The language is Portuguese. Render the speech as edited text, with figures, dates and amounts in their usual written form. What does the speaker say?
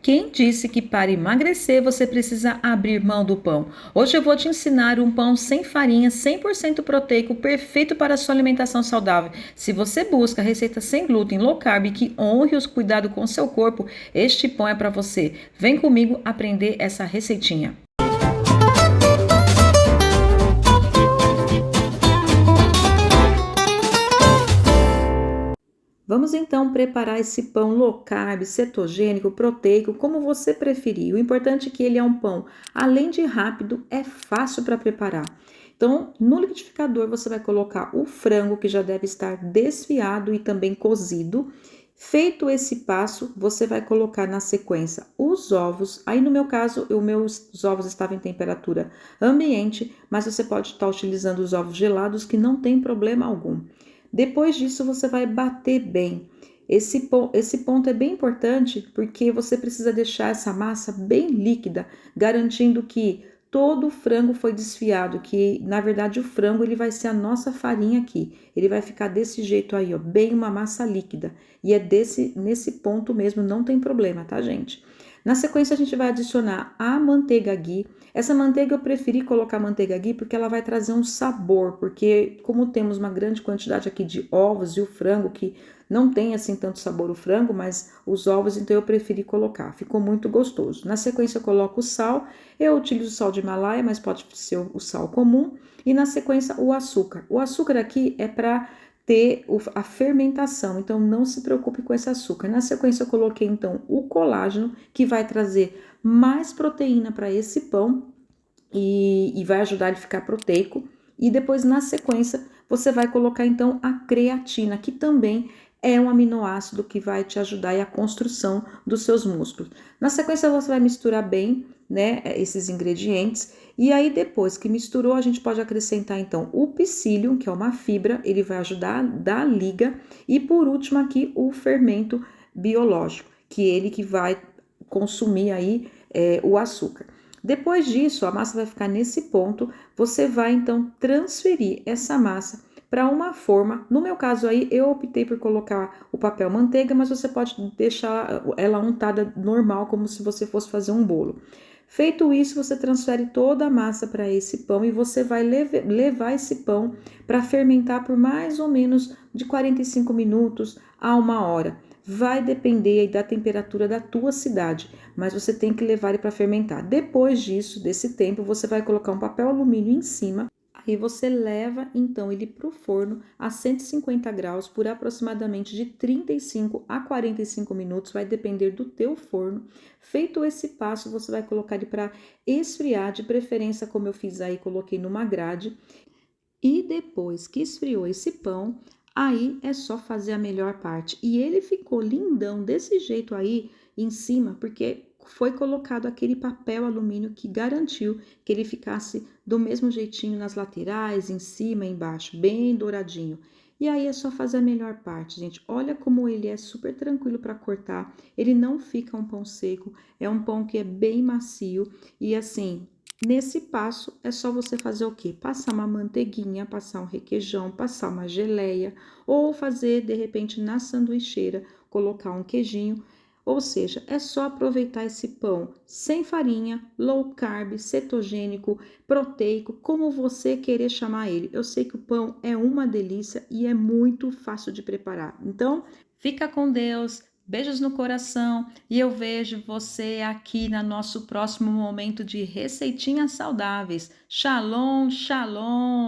Quem disse que para emagrecer você precisa abrir mão do pão? Hoje eu vou te ensinar um pão sem farinha, 100% proteico, perfeito para a sua alimentação saudável. Se você busca receita sem glúten, low carb, que honre os cuidados com o seu corpo, este pão é para você. Vem comigo aprender essa receitinha. Vamos então preparar esse pão low carb, cetogênico, proteico, como você preferir. O importante é que ele é um pão, além de rápido, é fácil para preparar. Então, no liquidificador você vai colocar o frango, que já deve estar desfiado e também cozido. Feito esse passo, você vai colocar na sequência os ovos. Aí no meu caso, os meus ovos estavam em temperatura ambiente, mas você pode estar utilizando os ovos gelados, que não tem problema algum. Depois disso, você vai bater bem. Esse ponto é bem importante porque você precisa deixar essa massa bem líquida, garantindo que todo o frango foi desfiado, que na verdade o frango ele vai ser a nossa farinha aqui. Ele vai ficar desse jeito aí, ó, bem uma massa líquida. E é nesse ponto mesmo, não tem problema, tá, gente? Na sequência, a gente vai adicionar a manteiga ghee. Essa manteiga eu preferi colocar manteiga ghee porque ela vai trazer um sabor, porque como temos uma grande quantidade aqui de ovos e o frango, que não tem assim tanto sabor o frango, mas os ovos, então eu preferi colocar, ficou muito gostoso. Na sequência eu coloco o sal, eu utilizo sal de Himalaia, mas pode ser o sal comum, e na sequência o açúcar. O açúcar aqui é para ter a fermentação, então não se preocupe com esse açúcar. Na sequência eu coloquei então o colágeno, que vai trazer mais proteína para esse pão e vai ajudar ele a ficar proteico. E depois na sequência você vai colocar então a creatina, que também é um aminoácido que vai te ajudar a construção dos seus músculos. Na sequência você vai misturar bem, né, esses ingredientes, e aí depois que misturou a gente pode acrescentar então o psyllium, que é uma fibra, ele vai ajudar a dar liga, e por último aqui o fermento biológico, que ele que vai consumir aí o açúcar. Depois disso, a massa vai ficar nesse ponto, você vai então transferir essa massa para uma forma. No meu caso aí, eu optei por colocar o papel manteiga, mas você pode deixar ela untada normal, como se você fosse fazer um bolo. Feito isso, você transfere toda a massa para esse pão e você vai levar esse pão para fermentar por mais ou menos de 45 minutos a 1 hora. Vai depender aí da temperatura da tua cidade, mas você tem que levar ele para fermentar. Depois disso, desse tempo, você vai colocar um papel alumínio em cima. Aí você leva então ele para o forno a 150 graus por aproximadamente de 35 a 45 minutos, vai depender do teu forno. Feito esse passo, você vai colocar ele para esfriar, de preferência como eu fiz aí, coloquei numa grade. E depois que esfriou esse pão, aí é só fazer a melhor parte. E ele ficou lindão desse jeito aí em cima, porque foi colocado aquele papel alumínio que garantiu que ele ficasse do mesmo jeitinho nas laterais, em cima e embaixo, bem douradinho. E aí é só fazer a melhor parte, gente. Olha como ele é super tranquilo para cortar. Ele não fica um pão seco, é um pão que é bem macio e assim, nesse passo, é só você fazer o quê? Passar uma manteiguinha, passar um requeijão, passar uma geleia, ou fazer, de repente, na sanduicheira, colocar um queijinho. Ou seja, é só aproveitar esse pão sem farinha, low carb, cetogênico, proteico, como você querer chamar ele. Eu sei que o pão é uma delícia e é muito fácil de preparar. Então, fica com Deus. Beijos no coração e eu vejo você aqui no nosso próximo momento de receitinhas saudáveis. Shalom, shalom!